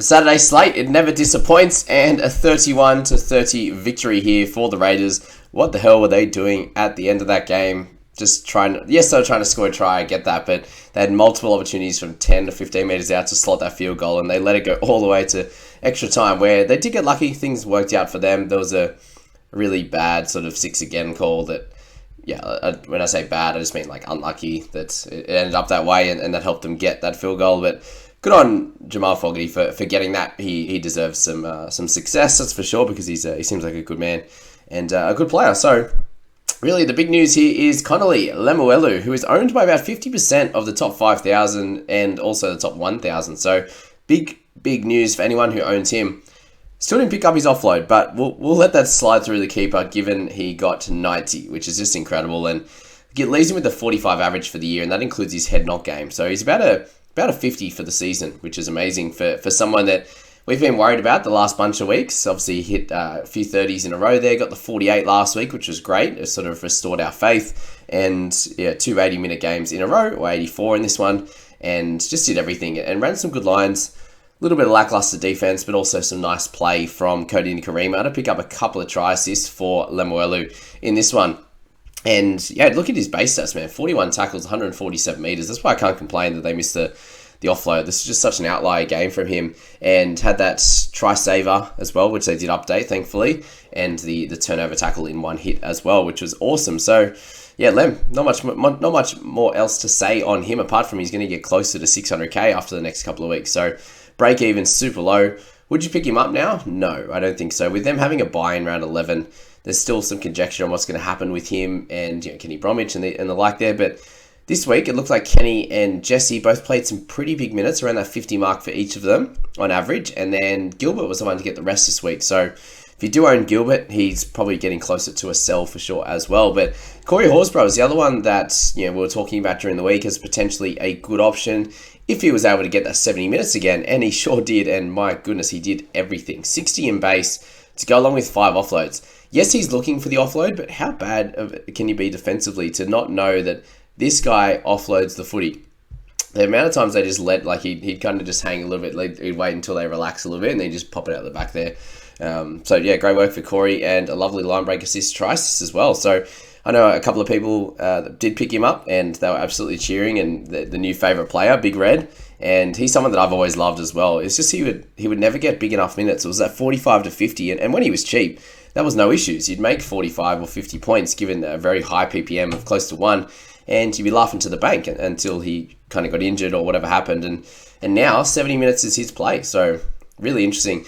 The Saturday slate, it never disappoints, and a 31-30 victory here for the Raiders. What the hell were they doing at the end of that game? Just trying to, yes, they were trying to score a try, I get that, but they had multiple opportunities from 10 to 15 metres out to slot that field goal, and they let it go all the way to extra time, where they did get lucky. Things worked out for them. There was a really bad sort of 6 again call that, when I say bad, I just mean like unlucky that it ended up that way, and that helped them get that field goal, but good on Jamal Fogarty for getting that. He deserves some success, that's for sure, because he seems like a good man and a good player. So really the big news here is Connolly Lemuelu, who is owned by about 50% of the top 5,000 and also the top 1,000. So big news for anyone who owns him. Still didn't pick up his offload, but we'll let that slide through the keeper, given he got to 90, which is just incredible. And it leaves him with a 45 average for the year, and that includes his head knock game. So he's about a 50 for the season, which is amazing for someone that we've been worried about the last bunch of weeks. Obviously, he hit a few 30s in a row there, got the 48 last week, which was great. It sort of restored our faith. And 2 80-minute games in a row, or 84 in this one, and just did everything and ran some good lines. A little bit of lackluster defense, but also some nice play from Cody Nikarima to pick up a couple of try assists for Lemuelu in this one. And yeah, look at his base stats, man. 41 tackles, 147 meters. That's why I can't complain that they missed the offload. This is just such an outlier game from him. And had that try saver as well, which they did update, thankfully. And the turnover tackle in one hit as well, which was awesome. So yeah, Lem, not much more else to say on him, apart from he's going to get closer to 600k after the next couple of weeks. So break even super low. Would you pick him up now? No, I don't think so. With them having a buy in round 11, there's still some conjecture on what's going to happen with him and Kenny Bromwich and the like there. But this week, it looks like Kenny and Jesse both played some pretty big minutes, around that 50 mark for each of them on average. And then Gilbert was the one to get the rest this week. So if you do own Gilbert, he's probably getting closer to a sell for sure as well. But Corey Horsburgh is the other one that we were talking about during the week as potentially a good option if he was able to get that 70 minutes again. And he sure did. And my goodness, he did everything. 60 in base to go along with 5 offloads. Yes, he's looking for the offload, but how bad can you be defensively to not know that this guy offloads the footy? The amount of times they just let, like he'd kind of just hang a little bit, he'd wait until they relax a little bit and then just pop it out the back there. So yeah, great work for Corey, and a lovely line break assist, try assist as well. So I know a couple of people did pick him up and they were absolutely cheering, and the new favourite player, Big Red, and he's someone that I've always loved as well. It's just he would never get big enough minutes. It was that 45 to 50, and when he was cheap, that was no issues. You'd make 45 or 50 points given a very high PPM of close to 1, and you'd be laughing to the bank until he kind of got injured or whatever happened. And now 70 minutes is his play. So really interesting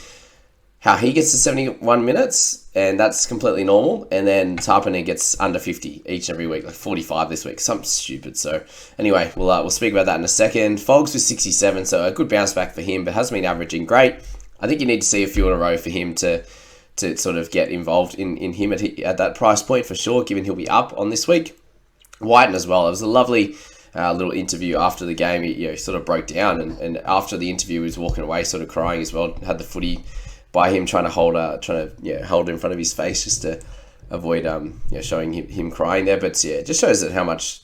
how he gets to 71 minutes, and that's completely normal. And then Tarpanen gets under 50 each and every week, like 45 this week, something stupid. So anyway, we'll speak about that in a second. Fogs was 67, so a good bounce back for him, but hasn't been averaging great. I think you need to see a few in a row for him to sort of get involved in him at that price point for sure, given he'll be up on this week. Whiten as well. It was a lovely little interview after the game. He sort of broke down, and after the interview, he was walking away sort of crying as well. Had the footy by him, trying to hold it in front of his face just to avoid showing him crying there. But yeah, it just shows that how much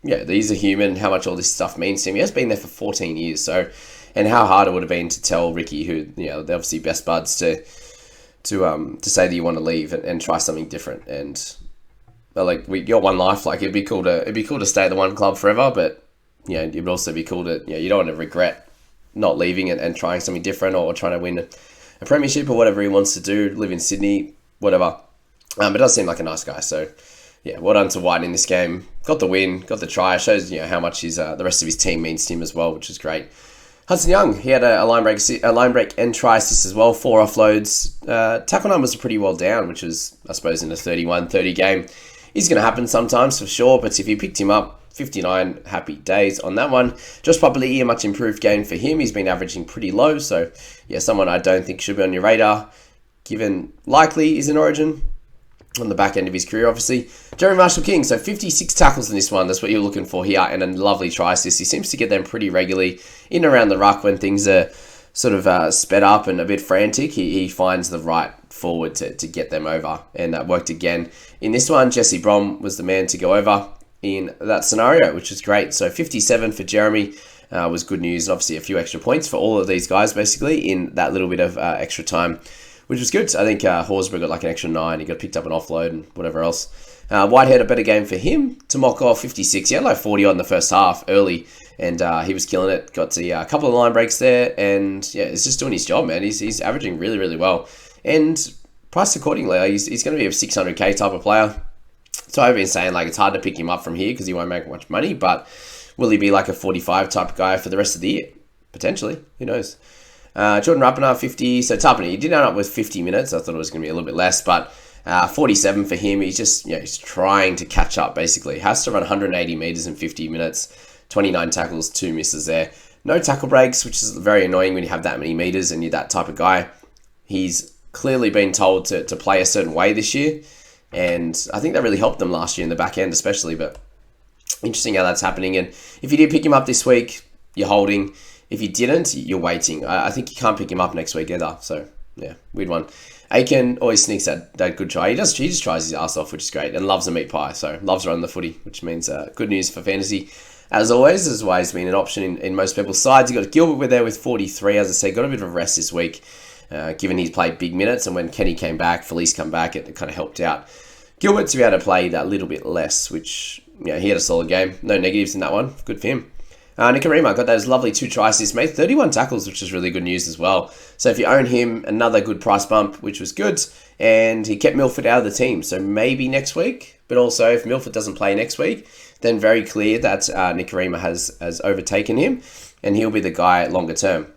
he's a human, how much all this stuff means to him. He has been there for 14 years, so, and how hard it would have been to tell Ricky, who they're obviously best buds, to say that you want to leave and try something different. And you got one life. Like it'd be cool to stay at the one club forever, but it would also be cool to you don't want to regret not leaving and trying something different, or trying to win a premiership or whatever he wants to do, live in Sydney, whatever. It does seem like a nice guy. So yeah, well done to White in this game. Got the win, got the try. Shows how much the rest of his team means to him as well, which is great. Hudson Young, he had a line break and try assist as well, 4 offloads. Tackle numbers are pretty well down, which is, I suppose, in a 31-30 game is going to happen sometimes for sure. But if you picked him up, 59 happy days on that one. Josh Papali'i, a much improved game for him. He's been averaging pretty low, so yeah, someone I don't think should be on your radar, given likely is in Origin on the back end of his career, obviously. Jeremy Marshall-King, so 56 tackles in this one. That's what you're looking for here, and a lovely try assist. He seems to get them pretty regularly in and around the ruck when things are sort of sped up and a bit frantic. He finds the right forward to get them over, and that worked again. In this one, Jesse Brom was the man to go over in that scenario, which is great. So 57 for Jeremy, was good news. And obviously a few extra points for all of these guys, basically, in that little bit of extra time, which was good. I think Horsburgh got like an extra 9. He got picked up an offload and whatever else. Whitehead, a better game for him. Tomoko, 56. He had like 40 on the first half early, and he was killing it. Got to a couple of line breaks there, and yeah, it's just doing his job, man. He's averaging really, really well. And priced accordingly. He's going to be a 600k type of player. So I've been saying, like, it's hard to pick him up from here because he won't make much money, but will he be like a 45 type of guy for the rest of the year? Potentially. Who knows? Jordan Rapana, 50. So Tapani, he did end up with 50 minutes. I thought it was going to be a little bit less, but 47 for him. He's just, he's trying to catch up, basically. Has to run 180 meters in 50 minutes. 29 tackles, 2 misses there. No tackle breaks, which is very annoying when you have that many meters and you're that type of guy. He's clearly been told to play a certain way this year, and I think that really helped them last year in the back end especially, but interesting how that's happening. And if you did pick him up this week, you're holding. If you didn't, you're waiting. I think you can't pick him up next week either, so yeah, weird one. Aiken always sneaks that good try. He just tries his ass off, which is great, and loves a meat pie, so loves running the footy, which means good news for fantasy. As always, this is why he's been an option in most people's sides. You got Gilbert there with 43, as I say, got a bit of a rest this week, given he's played big minutes, and when Kenny came back, Felice come back, it kind of helped out Gilbert to be able to play that little bit less, which, he had a solid game. No negatives in that one. Good for him. Nikarima got those lovely 2 try assists, made 31 tackles, which is really good news as well. So if you own him, another good price bump, which was good, and he kept Milford out of the team. So maybe next week, but also if Milford doesn't play next week, then very clear that Nikarima has overtaken him, and he'll be the guy longer term.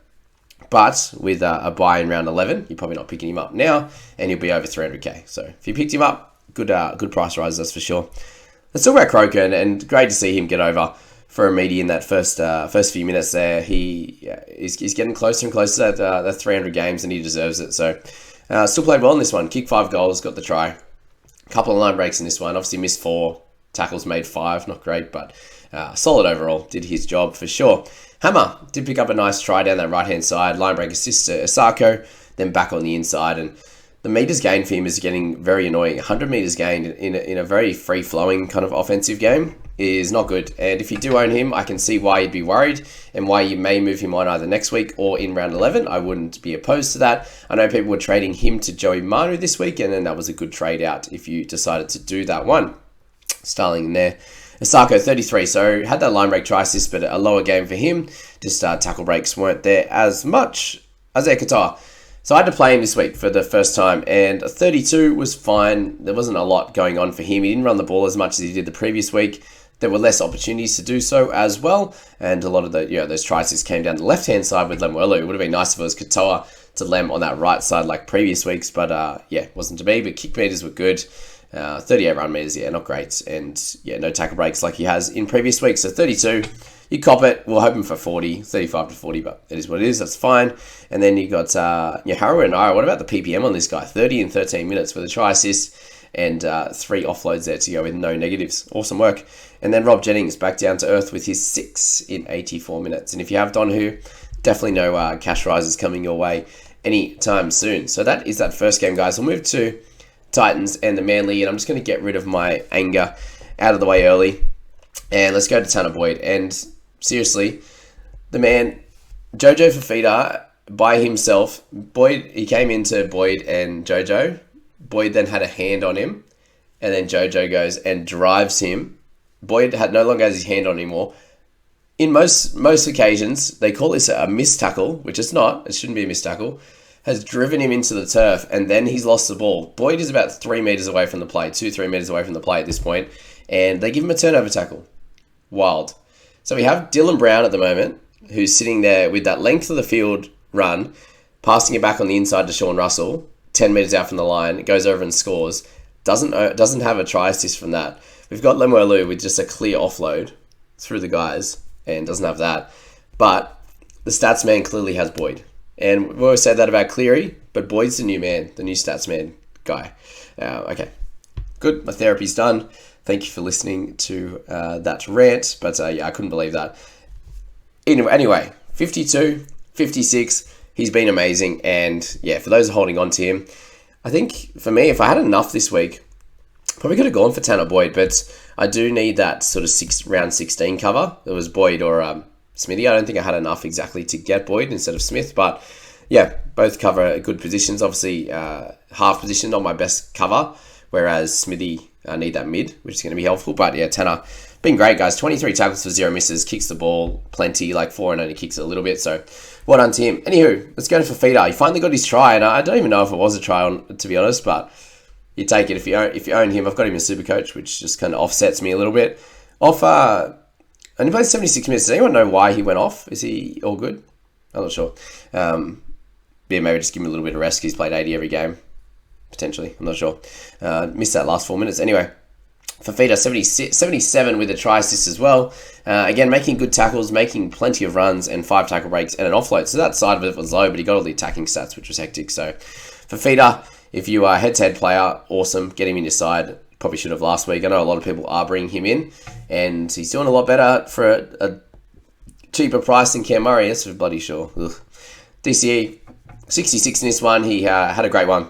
But with a buy in round 11, you're probably not picking him up now, and he'll be over 300k. So if you picked him up, good price rise, that's for sure. Let's talk about Croker, and great to see him get over for a meaty in that first few minutes there. He's getting closer and closer to that 300 games, and he deserves it. So still played well in this one. Kicked 5 goals, got the try. A couple of line breaks in this one. Obviously missed 4. Tackles made 5, not great, but solid overall. Did his job for sure. Hammer did pick up a nice try down that right-hand side. Line break assist to Osako, then back on the inside. And the meters gained for him is getting very annoying. 100 meters gained in a very free-flowing kind of offensive game is not good. And if you do own him, I can see why you'd be worried and why you may move him on either next week or in round 11. I wouldn't be opposed to that. I know people were trading him to Joey Manu this week, and then that was a good trade out if you decided to do that one. Starling in there. Osako, 33, so had that line break try assist, but a lower game for him. Just tackle breaks weren't there as much. Isaiah Qatar. So I had to play him this week for the first time, and 32 was fine. There wasn't a lot going on for him. He didn't run the ball as much as he did the previous week. There were less opportunities to do so as well, and a lot of those try assists came down the left-hand side with Lemuelu. It would have been nice if it was Katoa to Lem on that right side like previous weeks, but wasn't to be. But kick meters were good. 38 run meters, not great. And no tackle breaks like he has in previous weeks. So 32, you cop it. We're hoping for 40, 35 to 40, but it is what it is. That's fine. And then you got Harrow and Ira. What about the PPM on this guy? 30 in 13 minutes with a try assist and 3 offloads there to go with no negatives. Awesome work. And then Rob Jennings back down to earth with his 6 in 84 minutes. And if you have Donahue, definitely no cash rises coming your way anytime soon. So that is that first game, guys. We'll move to Titans and the Manly, and I'm just going to get rid of my anger out of the way early, and let's go to Tanner Boyd. And seriously, the man, Jojo Fifita, by himself, Boyd, he came into Boyd and Jojo. Boyd then had a hand on him, and then Jojo goes and drives him. Boyd no longer has his hand on anymore. In most occasions, they call this a missed tackle, which it's not. It shouldn't be a missed tackle. Has driven him into the turf, and then he's lost the ball. Boyd is about 3 meters away from the play, 2-3 meters away from the play at this point, and they give him a turnover tackle. Wild. So we have Dylan Brown at the moment, who's sitting there with that length of the field run, passing it back on the inside to Sean Russell, 10 meters out from the line, goes over and scores. Doesn't have a try assist from that. We've got Lemuelu with just a clear offload through the guys, and doesn't have that. But the stats man clearly has Boyd. And we always say that about Cleary, but Boyd's the new man, the new stats man guy. Okay, good. My therapy's done. Thank you for listening to that rant, but I couldn't believe that. Anyway, 52, 56, he's been amazing. And for those holding on to him, I think for me, if I had enough this week, probably could have gone for Tanner Boyd, but I do need that sort of round 16 cover. It was Boyd or Smithy. I don't think I had enough exactly to get Boyd instead of Smith, but yeah, both cover good positions. Obviously, half position on my best cover, whereas Smithy need that mid, which is going to be helpful. But yeah, Tanner, been great, guys. 23 tackles for 0 misses, kicks the ball plenty, like 4 and only kicks it a little bit. So well done to him. Anywho, let's go to Fifita. He finally got his try, and I don't even know if it was a try, to be honest, but you take it if you own him. I've got him in Supercoach, which just kind of offsets me a little bit. And he played 76 minutes. Does anyone know why he went off? Is he all good? I'm not sure. Yeah, maybe just give him a little bit of rest. He's played 80 every game, potentially. I'm not sure. Missed that last 4 minutes. Anyway, Fifita, 77 with a try assist as well. Again, making good tackles, making plenty of runs, and 5 tackle breaks and an offload. So that side of it was low, but he got all the attacking stats, which was hectic. So Fifita, if you are a head-to-head player, awesome. Get him in your side. Probably should have last week. I know a lot of people are bringing him in, and he's doing a lot better for a cheaper price than Cam Murray. That's for bloody sure. Ugh. DCE, 66 in this one. He had a great one.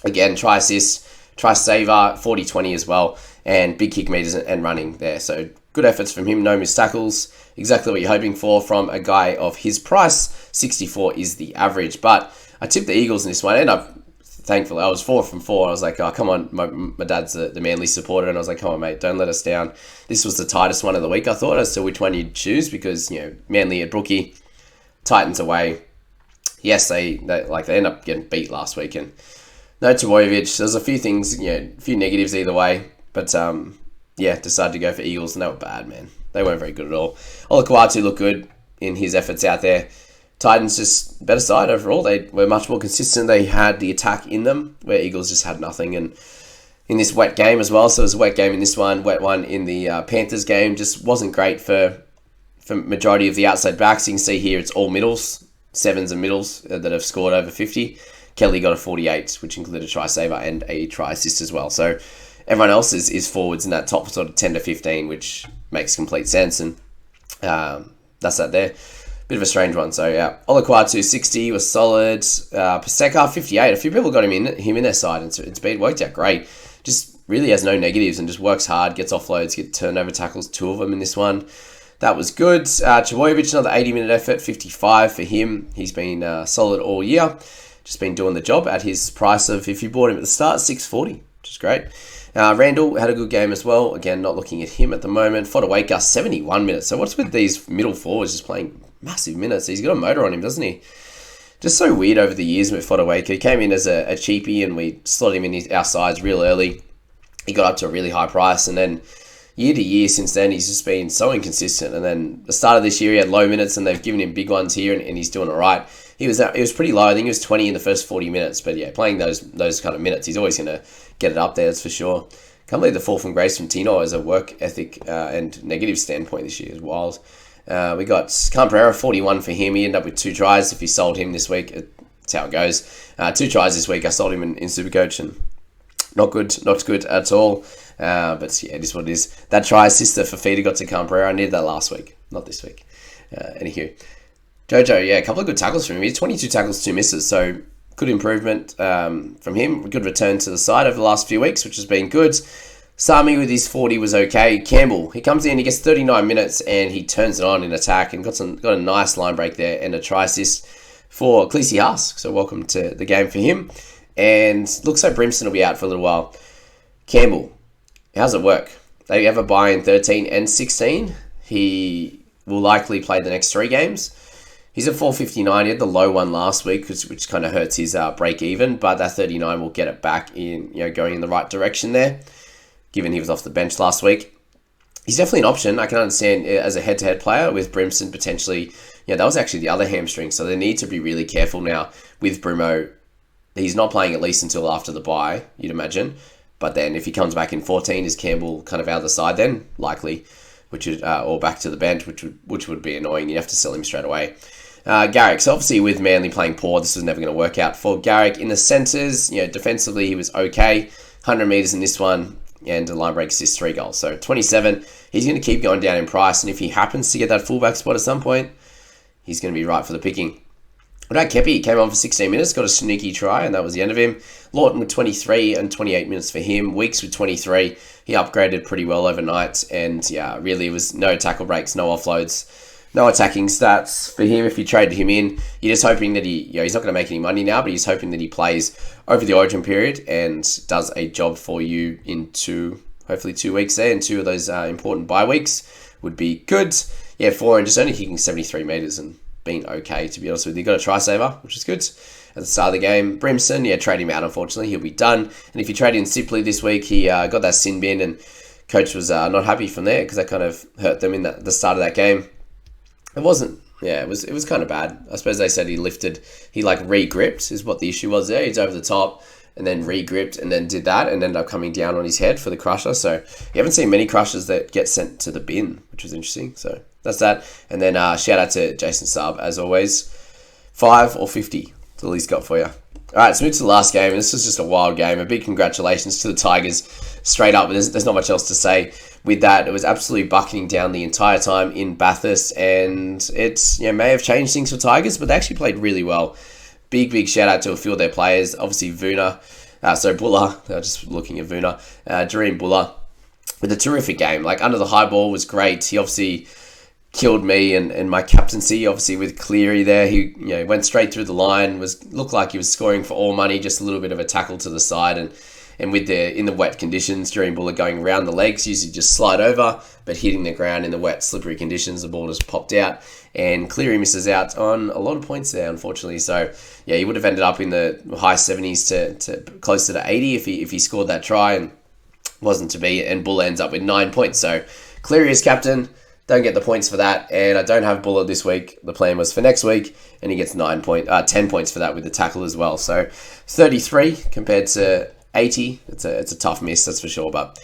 Again, try assist, try saver, 40-20 as well, and big kick meters and running there. So good efforts from him. No missed tackles. Exactly what you're hoping for from a guy of his price. 64 is the average. But I tipped the Eagles in this one, and thankfully, I was 4 from 4. I was like, oh, come on. My dad's the Manly supporter. And I was like, come on, mate, don't let us down. This was the tightest one of the week, I thought, as to which one you'd choose because, Manly at Brookie, Titans away. Yes, they end up getting beat last week. And no Trbojevic. There's a few things, a few negatives either way. But, decided to go for Eagles, and they were bad, man. They weren't very good at all. Olakuatu looked good in his efforts out there. Titans just better side overall. They were much more consistent. They had the attack in them, where Eagles just had nothing. And in this wet game as well, so it was a wet game in this one, wet one in the Panthers game, just wasn't great for majority of the outside backs. You can see here it's all middles, 7s and middles that have scored over 50. Kelly got a 48, which included a try saver and a try assist as well. So everyone else is forwards in that top sort of 10 to 15, which makes complete sense. And that's that there. Bit of a strange one. So, yeah. Olakuatu, 60, was solid. Paseka, 58. A few people got him in their side, and it's been worked out great. Just really has no negatives and just works hard, gets offloads, gets turnover tackles, 2 of them in this one. That was good. Trbojevic, another 80-minute effort, 55 for him. He's been solid all year. Just been doing the job at his price of, if you bought him at the start, 640, which is great. Randall had a good game as well. Again, not looking at him at the moment. Fodawaka, 71 minutes. So what's with these middle forwards just playing massive minutes? He's got a motor on him, doesn't he? Just so weird over the years with Fodawaka. He came in as a cheapie, and we slotted him in our sides real early. He got up to a really high price, and then year to year since then, he's just been so inconsistent. And then the start of this year, he had low minutes, and they've given him big ones here, and he's doing all right. He was pretty low. I think he was 20 in the first 40 minutes. But yeah, playing those kind of minutes, he's always going to get it up there, that's for sure. Can't believe the fall from grace from Tino as a work ethic and negative standpoint this year is wild. We got Camprera, 41 for him. He ended up with 2 tries. If you sold him this week, that's how it goes. 2 tries this week. I sold him in Supercoach, and not good at all. But yeah, it is what it is. That try assist for Fifita got to Camprera. I needed that last week, not this week. Anywho. Jojo, yeah, a couple of good tackles from him. He's 22 tackles, 2 misses, so good improvement from him. Good return to the side over the last few weeks, which has been good. Sami with his 40 was okay. Campbell, he comes in, he gets 39 minutes, and he turns it on in attack and got a nice line break there and a try assist for Khaleesi Haas. So welcome to the game for him. And looks like Brimson will be out for a little while. Campbell, how's it work? They have a buy in 13 and 16. He will likely play the next 3 games. He's at 459. He had the low one last week, which kind of hurts his break even, but that 39 will get it back in, going in the right direction there, given he was off the bench last week. He's definitely an option. I can understand as a head-to-head player with Brimson potentially. That was actually the other hamstring, so they need to be really careful now with Brumo. He's not playing at least until after the bye, you'd imagine. But then if he comes back in 14, is Campbell kind of out of the side then? Likely, or back to the bench, which would be annoying. You have to sell him straight away. Garrick, so obviously with Manly playing poor, this was never going to work out for Garrick. In the centres, defensively he was okay. 100 metres in this one, and a line break assist, 3 goals. So 27, he's going to keep going down in price, and if he happens to get that fullback spot at some point, he's going to be right for the picking. What about Kepi? He came on for 16 minutes, got a sneaky try, and that was the end of him. Lawton with 23 and 28 minutes for him. Weeks with 23. He upgraded pretty well overnight, and yeah, really it was no tackle breaks, no offloads. No attacking stats for him. If you traded him in, you're just hoping that he's not going to make any money now, but he's hoping that he plays over the Origin period and does a job for you in hopefully 2 weeks there, and 2 of those important bye weeks would be good. Yeah, 4 and just only kicking 73 metres and being okay, to be honest with you. Got a try saver, which is good. At the start of the game, Brimson, trade him out, unfortunately. He'll be done. And if you trade in Sipley this week, he got that sin bin, and coach was not happy from there because that kind of hurt them in the start of that game. It wasn't, it was kind of bad. I suppose they said he re-gripped is what the issue was there. He's over the top and then re-gripped and then did that and ended up coming down on his head for the crusher. So you haven't seen many crushers that get sent to the bin, which was interesting. So that's that. And then shout out to Jason Saab, as always. 5 or 50. That's all he's got for you. All right, let's move to the last game. This was just a wild game. A big congratulations to the Tigers. Straight up, there's not much else to say with that. It was absolutely bucketing down the entire time in Bathurst, and it may have changed things for Tigers, but they actually played really well. Big shout out to a few of their players. Obviously, Bula. Just looking at Vuna. Dream Bula with a terrific game. Like, under the high ball was great. He obviously killed me and my captaincy, obviously, with Cleary there. He went straight through the line, looked like he was scoring for all money, just a little bit of a tackle to the side, and with in the wet conditions, Dream Bula going around the legs, usually just slide over, but hitting the ground in the wet, slippery conditions, the ball just popped out, and Cleary misses out on a lot of points there, unfortunately. So he would have ended up in the high 70s to closer to 80 if he scored that try, and wasn't to be, and Bula ends up with 9 points. So Cleary is captain. Don't get the points for that, and I don't have Bula this week. The plan was for next week, and he gets 10 points for that with the tackle as well. So 33 compared to 80. It's a tough miss, that's for sure, but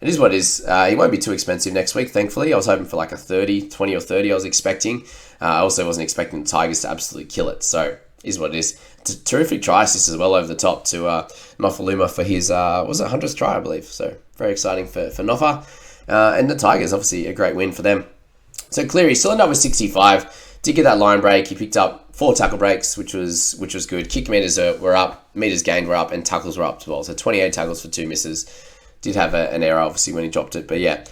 it is what it is. He won't be too expensive next week, thankfully. I was hoping for like a 20 or 30 I was expecting. I also wasn't expecting the Tigers to absolutely kill it, so is what it is. It's a terrific try assist as well over the top to Nofaluma for his, 100th try, I believe. So very exciting for Nofa. And the Tigers, obviously, a great win for them. So Cleary still ended up with 65. Did get that line break. He picked up 4 tackle breaks, which was good. Kick meters were up, meters gained were up, and tackles were up as well. So 28 tackles for 2 misses. Did have an error, obviously, when he dropped it. But yeah,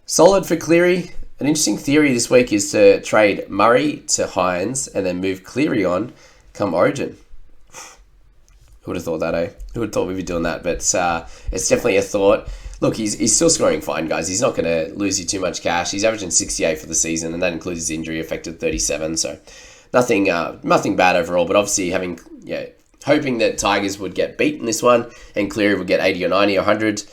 solid for Cleary. An interesting theory this week is to trade Murray to Hines and then move Cleary on come Origin. Who would have thought that, eh? Who would have thought we'd be doing that? But it's definitely a thought. Look, he's still scoring fine, guys. He's not going to lose you too much cash. He's averaging 68 for the season, and that includes his injury affected 37. So nothing bad overall. But obviously hoping that Tigers would get beat in this one and Cleary would get 80 or 90 or 100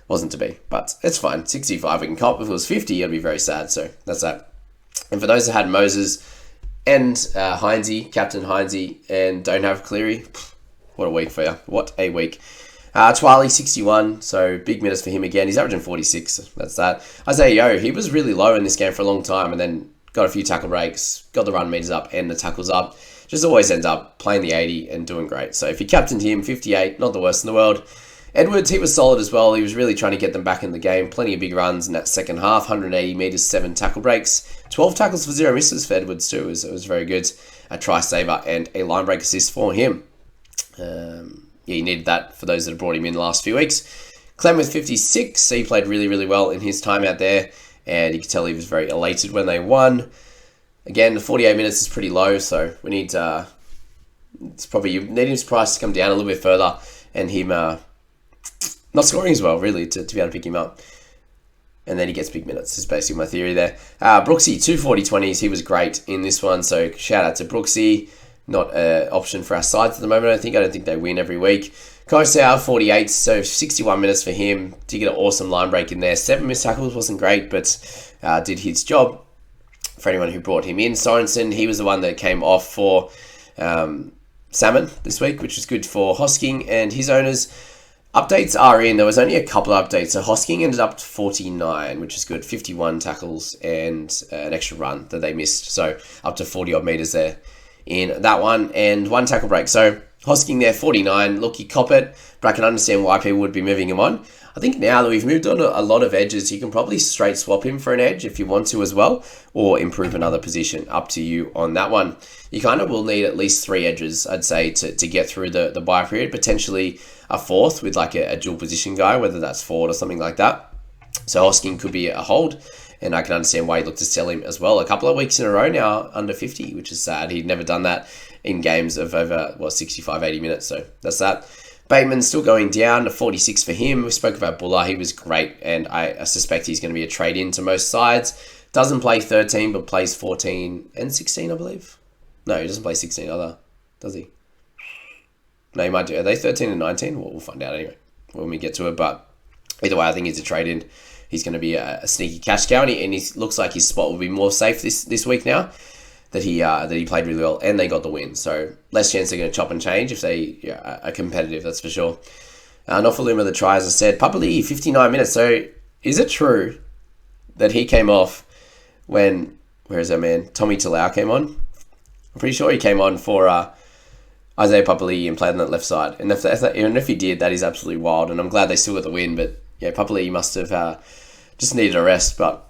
wasn't to be. But it's fine. 65 we can cop. If it was 50, I'd be very sad. So that's that. And for those that had Moses and Heinze, Captain Heinze, and don't have Cleary, what a week for you. What a week. Twali, 61, so big minutes for him again. He's averaging 46, that's that. Isaiah, he was really low in this game for a long time and then got a few tackle breaks, got the run meters up and the tackles up. Just always ends up playing the 80 and doing great. So if you captained him, 58, not the worst in the world. Edwards, he was solid as well. He was really trying to get them back in the game. Plenty of big runs in that second half, 180 metres, 7 tackle breaks. 12 tackles for 0 misses for Edwards too. It was very good. A try saver and a line break assist for him. He needed that for those that have brought him in the last few weeks. Clem with 56, so he played really, really well in his time out there, and you could tell he was very elated when they won. Again, the 48 minutes is pretty low, so we need you need his price to come down a little bit further, and him not scoring as well, really, to be able to pick him up. And then he gets big minutes, is basically my theory there. Brooksy, 2 40-20s, he was great in this one, so shout out to Brooksy. Not an option for our sides at the moment, I don't think they win every week. Kosau, 48, so 61 minutes for him. Did get an awesome line break in there. 7 missed tackles, wasn't great, but did his job for anyone who brought him in. Sorensen, he was the one that came off for Salmon this week, which was good for Hosking and his owners. Updates are in. There was only a couple of updates. So Hosking ended up to 49, which is good. 51 tackles and an extra run that they missed. So up to 40 odd meters there in that one, and 1 tackle break. So Hosking there, 49. Look, you cop it, but I can understand why people would be moving him on. I think now that we've moved on a lot of edges, you can probably straight swap him for an edge if you want to as well, or improve another position. Up to you on that one. You kind of will need at least 3 edges, I'd say, to get through the buy period. Potentially a 4th with like a dual position guy, whether that's forward or something like that. So Hosking could be a hold. And I can understand why he looked to sell him as well. A couple of weeks in a row now under 50, which is sad. He'd never done that in games of over, 65, 80 minutes. So that's that. Bateman's still going down to 46 for him. We spoke about Bula. He was great, and I suspect he's going to be a trade-in to most sides. Doesn't play 13, but plays 14 and 16, I believe. No, he doesn't play 16 either, does he? No, he might do. Are they 13 and 19? Well, we'll find out anyway when we get to it. But either way, I think he's a trade-in. He's going to be a sneaky cash cow, and he looks like his spot will be more safe this week now that he played really well, and they got the win. So less chance they're going to chop and change if they are competitive, that's for sure. Nofaluma, the try, as I said, Papali'i, 59 minutes. So is it true that he came off when, where is that man, Tommy Talau came on? I'm pretty sure he came on for Isaiah Papali'i and played on that left side. And if he did, that is absolutely wild. And I'm glad they still got the win. But yeah, Papali'i must have just needed a rest. But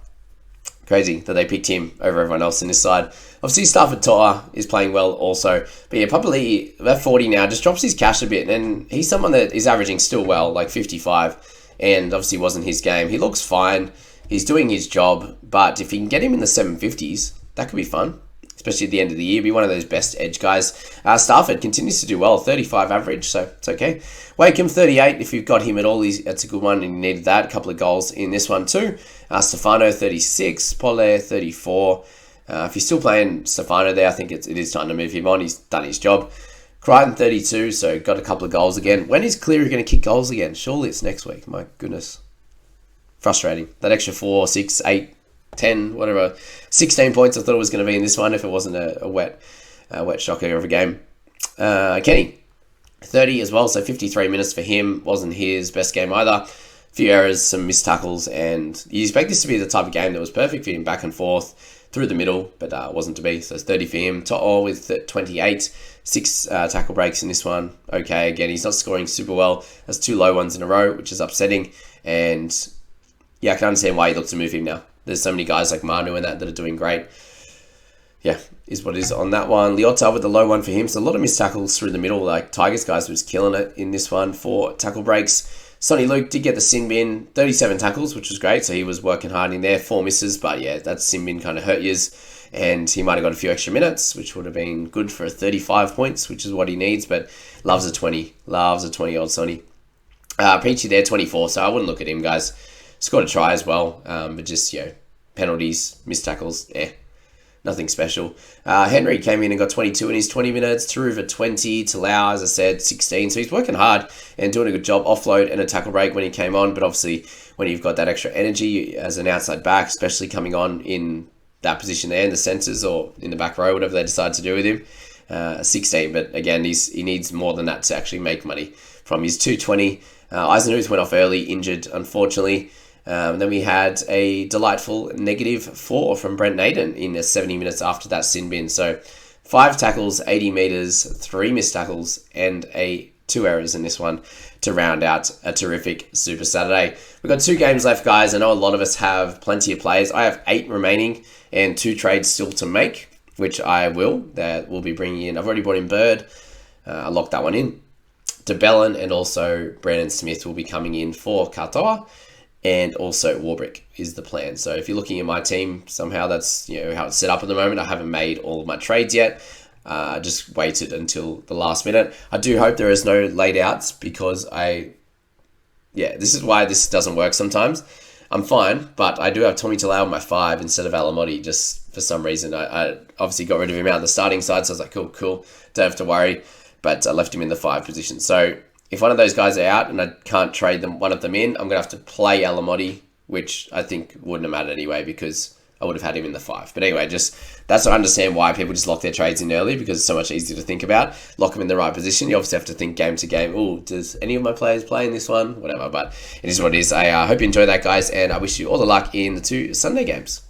crazy that they picked him over everyone else in this side. Obviously, Stafford To'a is playing well also. But yeah, Papali'i, about 40 now, just drops his cash a bit. And he's someone that is averaging still well, like 55. And obviously wasn't his game. He looks fine. He's doing his job. But if you can get him in the 750s, that could be fun. Especially at the end of the year, be one of those best edge guys. Stafford continues to do well, 35 average, so it's okay. Wakeham, 38, if you've got him at all, that's a good one, and you needed that. A couple of goals in this one too. Stefano, 36, Pole, 34. If you're still playing Stefano there, I think it is time to move him on. He's done his job. Crichton, 32, so got a couple of goals again. When is Cleary going to kick goals again? Surely it's next week. My goodness. Frustrating. That extra 4, 6, 8, 10, whatever, 16 points I thought it was going to be in this one if it wasn't a wet shocker of a game. Kenny, 30 as well, so 53 minutes for him. Wasn't his best game either. A few errors, some missed tackles, and you expect this to be the type of game that was perfect for him, back and forth through the middle, but wasn't to be. So it's 30 for him. To'o with 28, 6 tackle breaks in this one. Okay, again, he's not scoring super well. That's 2 low ones in a row, which is upsetting. And yeah, I can understand why he looked to move him now. There's so many guys like Manu and that are doing great. Yeah, is what it is on that one. Liotta with the low one for him. So a lot of missed tackles through the middle. Like Tigers guys was killing it in this one for tackle breaks. Sonny Luke did get the sin bin. 37 tackles, which was great. So he was working hard in there. 4 misses. But yeah, that sin bin kind of hurt yous. And he might have got a few extra minutes, which would have been good for 35 points, which is what he needs. But loves a 20. Loves a 20-old Sonny. Peachy there, 24. So I wouldn't look at him, guys. Scored a try as well, but just, penalties, missed tackles, nothing special. Henry came in and got 22 in his 20 minutes, Taruva 20, Talau, as I said, 16. So he's working hard and doing a good job. Offload and a tackle break when he came on, but obviously when you've got that extra energy as an outside back, especially coming on in that position there in the centres or in the back row, whatever they decide to do with him, 16. But again, he needs more than that to actually make money from his 220. Eisenhuth went off early, injured, unfortunately. Then we had a delightful -4 from Brent Naden in the 70 minutes after that sin bin. So 5 tackles, 80 metres, 3 missed tackles, and 2 errors in this one to round out a terrific Super Saturday. We've got 2 games left, guys. I know a lot of us have plenty of players. I have 8 remaining and 2 trades still to make, which I will. That we'll be bringing in. I've already brought in Bird. I locked that one in. DeBellin and also Brandon Smith will be coming in for Katoa. And also Warbrick is the plan. So if you're looking at my team, somehow that's how it's set up at the moment. I haven't made all of my trades yet. Just waited until the last minute. I do hope there is no laid outs because this is why this doesn't work sometimes. I'm fine, but I do have Tommy Talau on my 5 instead of Alamotti just for some reason. I obviously got rid of him out of the starting side, so I was like, cool, don't have to worry. But I left him in the 5 position. So if one of those guys are out and I can't trade one of them in, I'm going to have to play Alamotti, which I think wouldn't have mattered anyway because I would have had him in the 5. But anyway, that's to understand why people just lock their trades in early because it's so much easier to think about. Lock them in the right position. You obviously have to think game to game. Oh, does any of my players play in this one? Whatever, but it is what it is. I hope you enjoy that, guys, and I wish you all the luck in the 2 Sunday games.